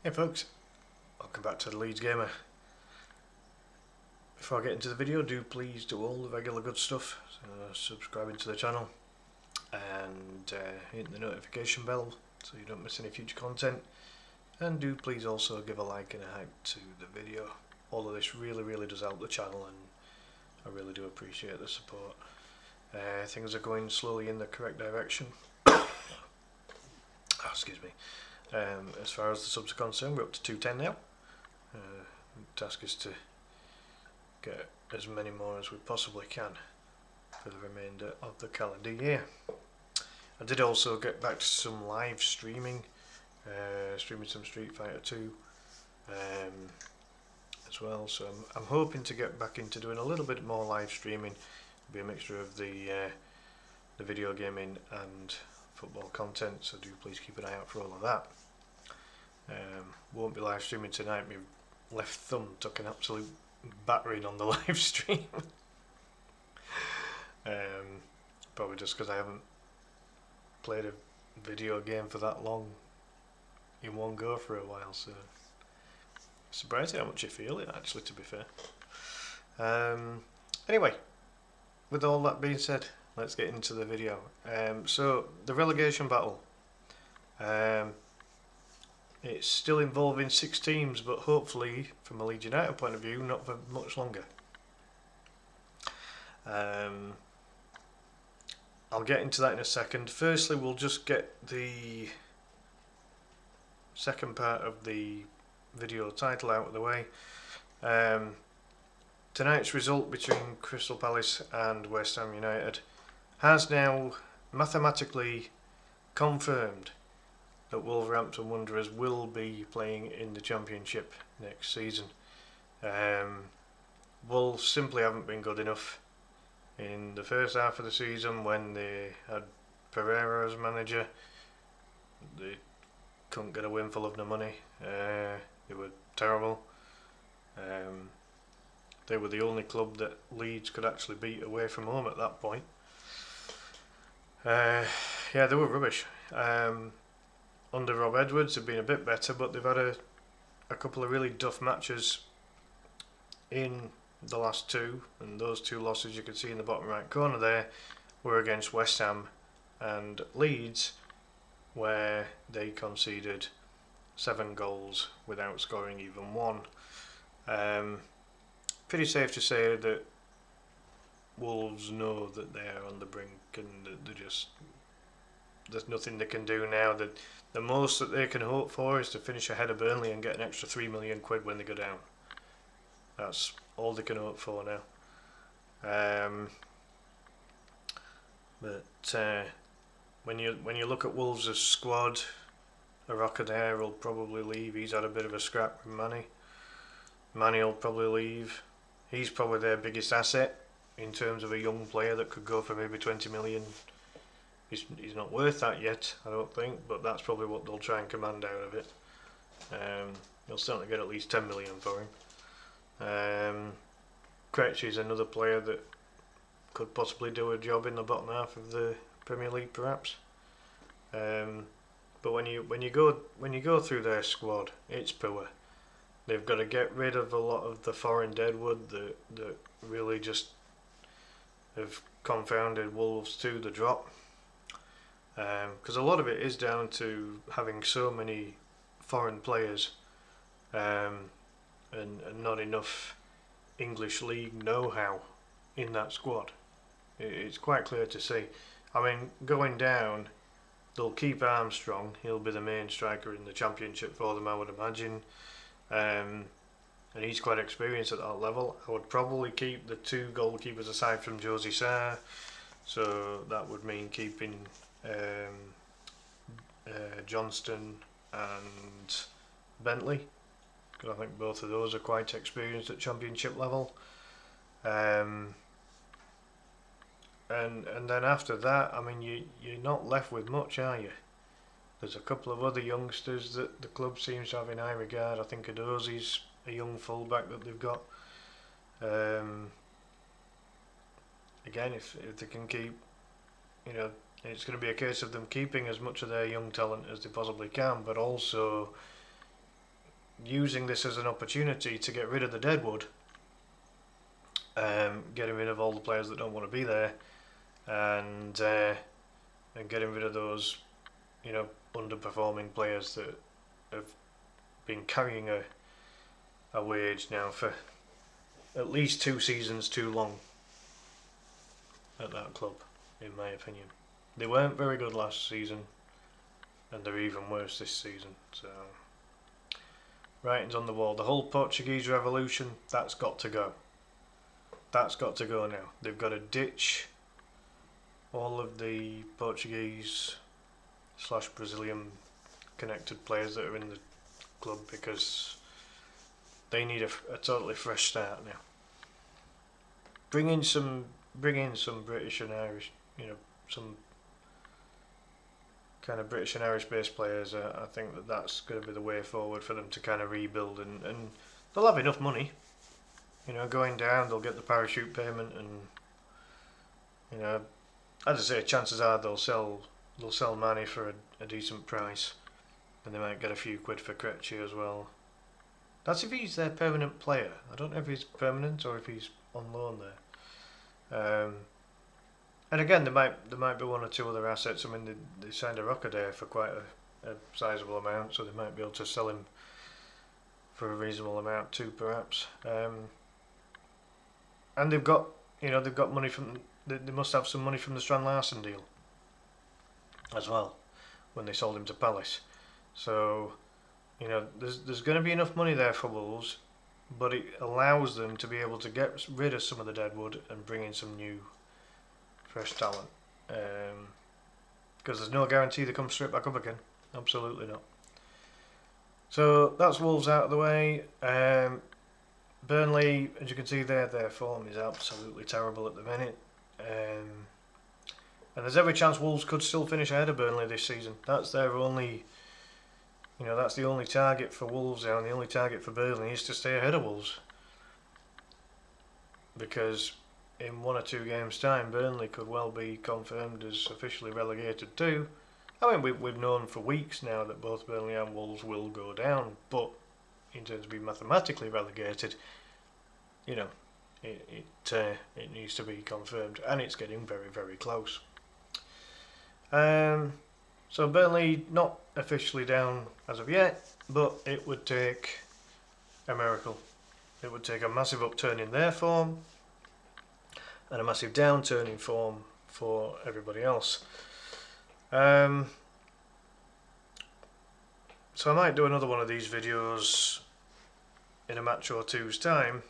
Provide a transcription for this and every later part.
Hey folks, welcome back to the Leeds Gamer. Before I get into the video, do please do all the regular good stuff, subscribing to the channel and hit the notification bell so you don't miss any future content, and do please also give a like and a hype to the video. All of this really does help the channel, and I really do appreciate the support. Things are going slowly in the correct direction. Excuse me. As far as the subs are concerned, we're up to 210 now. The task is to get as many more as we possibly can for the remainder of the calendar year. I did also get back to some live streaming, streaming some Street Fighter 2 as well, so I'm hoping to get back into doing a little bit more live streaming. It'll be a mixture of the video gaming and football content, so do please keep an eye out for all of that. Won't be live streaming tonight. My left thumb took an absolute battering on the live stream. Probably just because I haven't played a video game for that long in one go for a while, so it's surprising how much you feel it, actually, to be fair. Anyway, with all that being said, let's get into the video. So the relegation battle, it's still involving 6 teams, but hopefully from a Leeds United point of view, not for much longer. I'll get into that in a second. Firstly, we'll just get the second part of the video title out of the way. Tonight's result between Crystal Palace and West Ham United has now mathematically confirmed that Wolverhampton Wanderers will be playing in the Championship next season. Wolves simply haven't been good enough in the first half of the season when they had Pereira as manager. They couldn't get a windfall of no money. They were terrible. They were the only club that Leeds could actually beat away from home at that point. Yeah, they were rubbish. Under Rob Edwards, they've been a bit better, but they've had a couple of really tough matches in the last two, and those 2 losses you can see in the bottom right corner there were against West Ham and Leeds, where they conceded 7 goals without scoring even one. Pretty safe to say that Wolves know that they're on the brink, and that there's nothing they can do now. That the most that they can hope for is to finish ahead of Burnley and get an extra £3 million when they go down. That's all they can hope for now. But when you look at Wolves' squad, Araka there will probably leave. He's had a bit of a scrap with Manny. Manny will probably leave. He's probably their biggest asset in terms of a young player that could go for maybe 20 million. He's not worth that yet, I don't think, but that's probably what they'll try and command out of it. They'll certainly get at least 10 million for him. Krejci is another player that could possibly do a job in the bottom half of the Premier League, perhaps. But when you go through their squad, it's poor. They've got to get rid of a lot of the foreign deadwood that really just have confounded Wolves to the drop. Because a lot of it is down to having so many foreign players and not enough English League know-how in that squad. It's quite clear to see. I mean, going down, they'll keep Armstrong. He'll be the main striker in the Championship for them, I would imagine. And he's quite experienced at that level. I would probably keep the 2 goalkeepers aside from Josie Sarr. So that would mean keeping Johnston and Bentley, because I think both of those are quite experienced at Championship level. And then after that, I mean, you're not left with much, are you? There's a couple of other youngsters that the club seems to have in high regard. I think Adozi's a young fullback that they've got. Again, if they can keep, it's going to be a case of them keeping as much of their young talent as they possibly can, but also using this as an opportunity to get rid of the deadwood, getting rid of all the players that don't want to be there, and getting rid of those, underperforming players that have been carrying a wage now for at least 2 seasons too long at that club, in my opinion. They weren't very good last season, and they're even worse this season. So, writing's on the wall. The whole Portuguese revolution, that's got to go. That's got to go now. They've got to ditch all of the Portuguese / Brazilian connected players that are in the club, because they need a totally fresh start now. Bring in some British and Irish, some kind of British and Irish based players. I think that's going to be the way forward for them to kind of rebuild, and they'll have enough money. Going down, they'll get the parachute payment, and as I say, chances are they'll sell Manny for a decent price, and they might get a few quid for Krejci as well. That's if he's their permanent player. I don't know if he's permanent or if he's on loan there. And again, there might be 1 or 2 other assets. I mean, they signed a Rockaday for quite a sizable amount, so they might be able to sell him for a reasonable amount too, perhaps. And they've got money from. They must have some money from the Strand Larsen deal as well, when they sold him to Palace. So, there's going to be enough money there for Wolves, but it allows them to be able to get rid of some of the deadwood and bring in some new, fresh talent. Because there's no guarantee they come straight back up again. Absolutely not. So that's Wolves out of the way. Burnley, as you can see there, their form is absolutely terrible at the minute. And there's every chance Wolves could still finish ahead of Burnley this season. That's their only, that's the only target for Wolves now, and the only target for Burnley is to stay ahead of Wolves. Because in 1 or 2 games' time, Burnley could well be confirmed as officially relegated too. I mean, we've known for weeks now that both Burnley and Wolves will go down, but in terms of being mathematically relegated, it needs to be confirmed, and it's getting very, very close. So Burnley not officially down as of yet, but it would take a miracle. It would take a massive upturn in their form and a massive downturn in form for everybody else. So I might do another one of these videos in a match or two's time,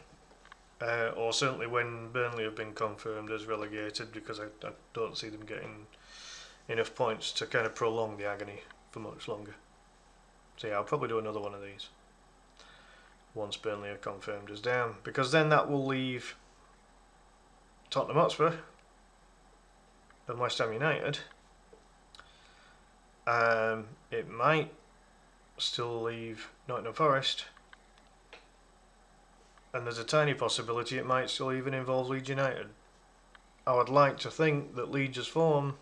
or certainly when Burnley have been confirmed as relegated, because I don't see them getting enough points to kind of prolong the agony for much longer. So yeah, I'll probably do another one of these once Burnley are confirmed as down, because then that will leave Tottenham Hotspur and West Ham United. It might still leave Nottingham Forest, and there's a tiny possibility it might still even involve Leeds United. I would like to think that Leeds' form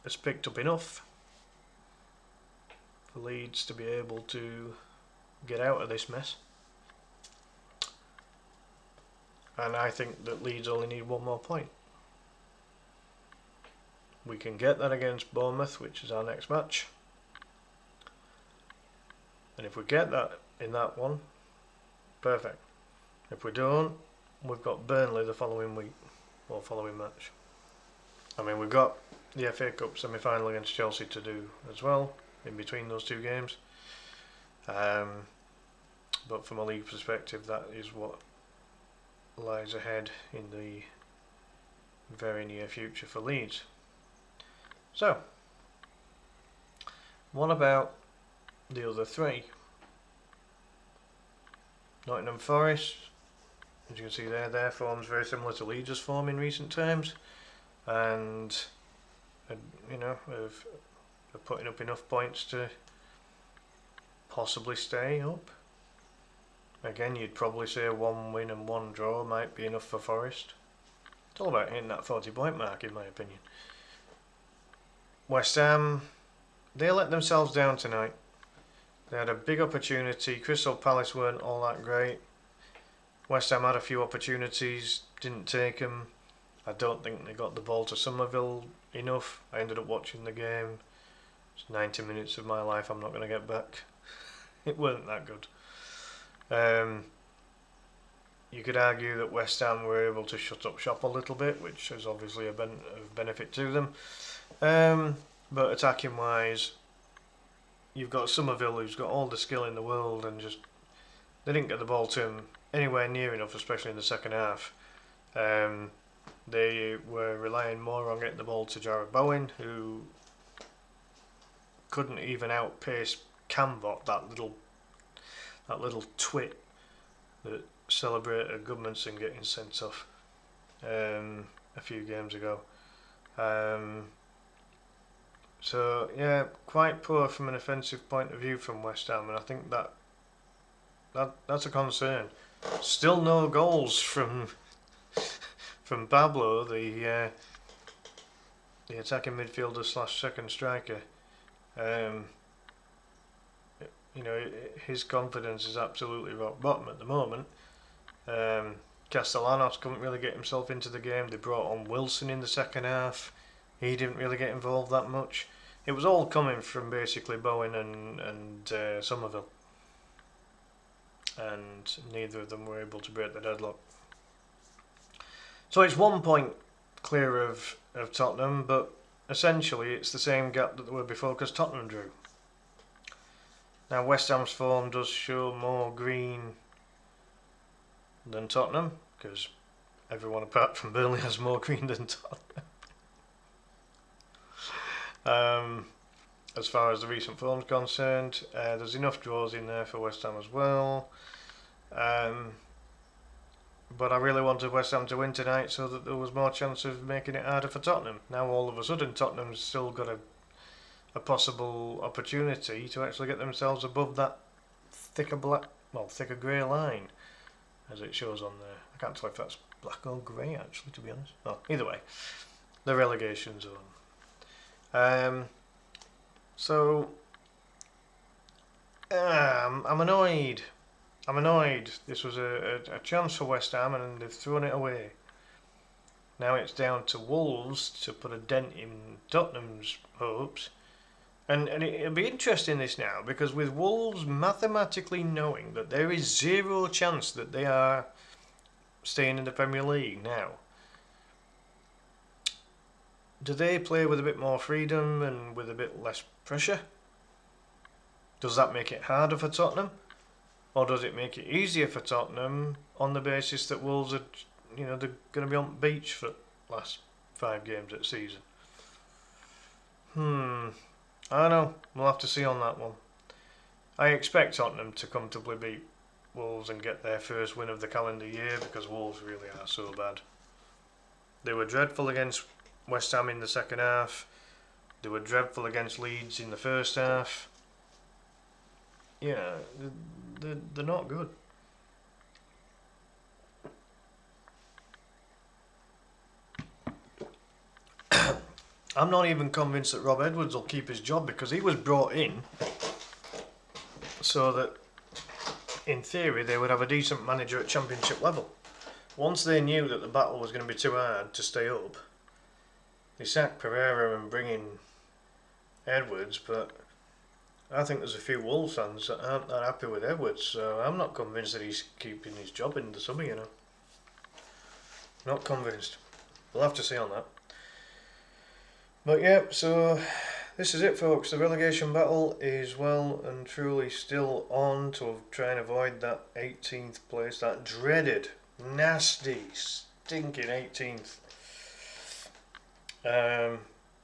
has picked up enough for Leeds to be able to get out of this mess, and I think that Leeds only need 1 more point. We can get that against Bournemouth, which is our next match, and if we get that in that one, perfect. If we don't, we've got Burnley the following week, or following match. I mean, we've got the FA Cup semi-final against Chelsea to do as well, in between those 2 games. But from a league perspective, that is what lies ahead in the very near future for Leeds. So, what about the other 3? Nottingham Forest, as you can see there, their form's very similar to Leeds' form in recent times, and of putting up enough points to possibly stay up. Again, you'd probably say 1 win and 1 draw might be enough for Forest. It's all about hitting that 40-point mark, in my opinion. West Ham, they let themselves down tonight. They had a big opportunity. Crystal Palace weren't all that great. West Ham had a few opportunities, didn't take them. I don't think they got the ball to Somerville enough. I ended up watching the game. It's 90 minutes of my life I'm not going to get back. It weren't that good. You could argue that West Ham were able to shut up shop a little bit, which is obviously a benefit to them. But attacking wise, you've got Somerville, who's got all the skill in the world, and just they didn't get the ball to him anywhere near enough, especially in the second half. They were relying more on getting the ball to Jarrod Bowen, who couldn't even outpace Cambot, that little twit that celebrated Goodmanson getting sent off a few games ago. So yeah, quite poor from an offensive point of view from West Ham, and I think that's a concern. Still no goals from Pablo, the attacking midfielder / second striker. His confidence is absolutely rock bottom at the moment. Castellanos couldn't really get himself into the game. They brought on Wilson in the second half. He didn't really get involved that much. It was all coming from basically Bowen and Somerville, and neither of them were able to break the deadlock. So it's 1 point clear of Tottenham, but essentially it's the same gap that they were before because Tottenham drew. Now West Ham's form does show more green than Tottenham, because everyone apart from Burnley has more green than Tottenham. As far as the recent form's concerned, there's enough draws in there for West Ham as well. But I really wanted West Ham to win tonight so that there was more chance of making it harder for Tottenham. Now all of a sudden Tottenham's still got a possible opportunity to actually get themselves above that thicker grey line, as it shows on there. I can't tell if that's black or grey actually, to be honest. Well, either way, the relegation zone. So I'm annoyed. This was a chance for West Ham and they've thrown it away. Now it's down to Wolves to put a dent in Tottenham's hopes. And it'll be interesting this now, because with Wolves mathematically knowing that there is zero chance that they are staying in the Premier League now, do they play with a bit more freedom and with a bit less pressure? Does that make it harder for Tottenham? Or does it make it easier for Tottenham on the basis that Wolves are, they're going to be on the beach for the last 5 games of the season? I don't know. We'll have to see on that one. I expect Tottenham to comfortably beat Wolves and get their first win of the calendar year, because Wolves really are so bad. They were dreadful against West Ham in the second half. They were dreadful against Leeds in the first half. Yeah, they're not good. I'm not even convinced that Rob Edwards will keep his job, because he was brought in so that, in theory, they would have a decent manager at Championship level. Once they knew that the battle was going to be too hard to stay up, they sacked Pereira and bring in Edwards, but I think there's a few Wolves fans that aren't that happy with Edwards, so I'm not convinced that he's keeping his job in the summer, Not convinced. We'll have to see on that. But yeah, so this is it, folks. The relegation battle is well and truly still on to try and avoid that 18th place, that dreaded, nasty, stinking 18th.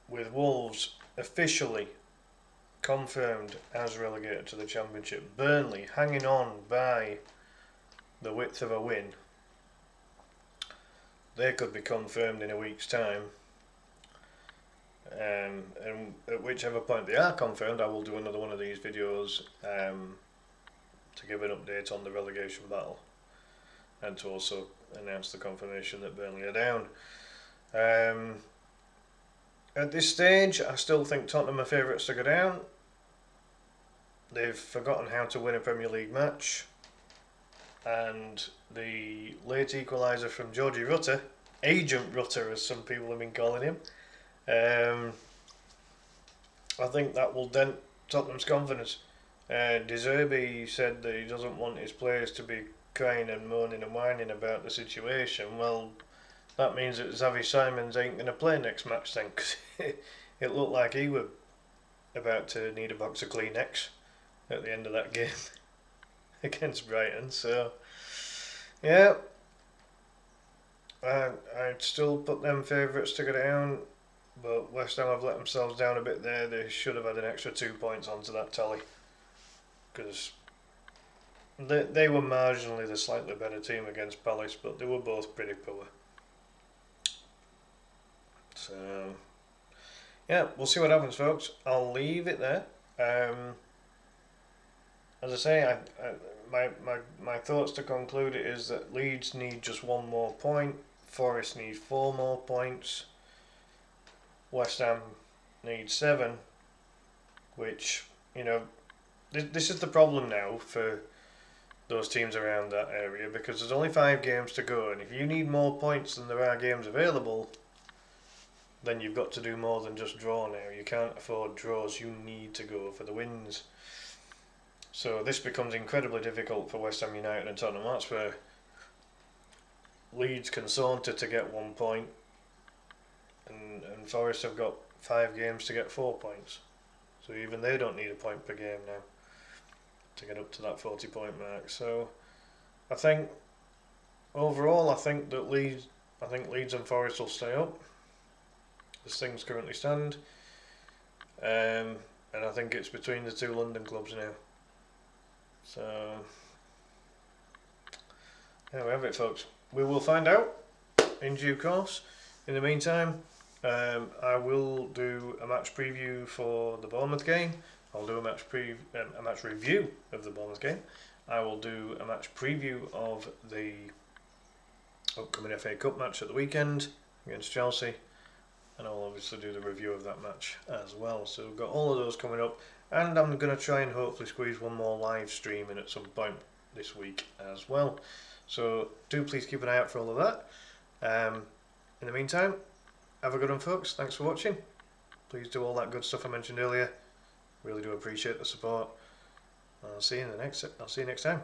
With Wolves officially confirmed as relegated to the Championship. Burnley hanging on by the width of a win. They could be confirmed in a week's time. And at whichever point they are confirmed, I will do another one of these videos to give an update on the relegation battle, and to also announce the confirmation that Burnley are down. At this stage, I still think Tottenham are favourites to go down. they've forgotten how to win a Premier League match, and the late equaliser from Georgie Rutter, Agent Rutter as some people have been calling him, I think that will dent Tottenham's confidence. De Zerbi said that he doesn't want his players to be crying and moaning and whining about the situation. Well, that means that Xavi Simons ain't going to play next match then, because it looked like he was about to need a box of Kleenex at the end of that game against Brighton. So, yeah, I'd still put them favourites to go down, but West Ham have let themselves down a bit there. They should have had an extra 2 points onto that tally, because they were marginally the slightly better team against Palace, but they were both pretty poor. So, yeah, we'll see what happens, folks. I'll leave it there. As I say, my thoughts to conclude it is that Leeds need just 1 more point, Forest need 4 more points, West Ham need 7, which, you know, this is the problem now for those teams around that area, because there's only 5 games to go, and if you need more points than there are games available, then you've got to do more than just draw now. You can't afford draws, you need to go for the wins. So this becomes incredibly difficult for West Ham United and Tottenham Hotspur. Leeds can saunter to get 1 point, and Forest have got 5 games to get 4 points. So even they don't need a point per game now to get up to that 40-point mark. So I think overall, I think Leeds and Forest will stay up as things currently stand, and I think it's between the 2 London clubs now. So there we have it, folks. We will find out in due course. In the meantime, I will do a match preview for the Bournemouth game. I'll do a match review of the Bournemouth game. I will do a match preview of the upcoming FA Cup match at the weekend against Chelsea, and I'll obviously do the review of that match as well. So we've got all of those coming up, and I'm going to try and hopefully squeeze 1 more live stream in at some point this week as well. So do please keep an eye out for all of that. In the meantime, have a good one, folks. Thanks for watching. Please do all that good stuff I mentioned earlier. Really do appreciate the support. I'll see you next time.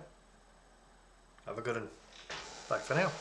Have a good one. Bye for now.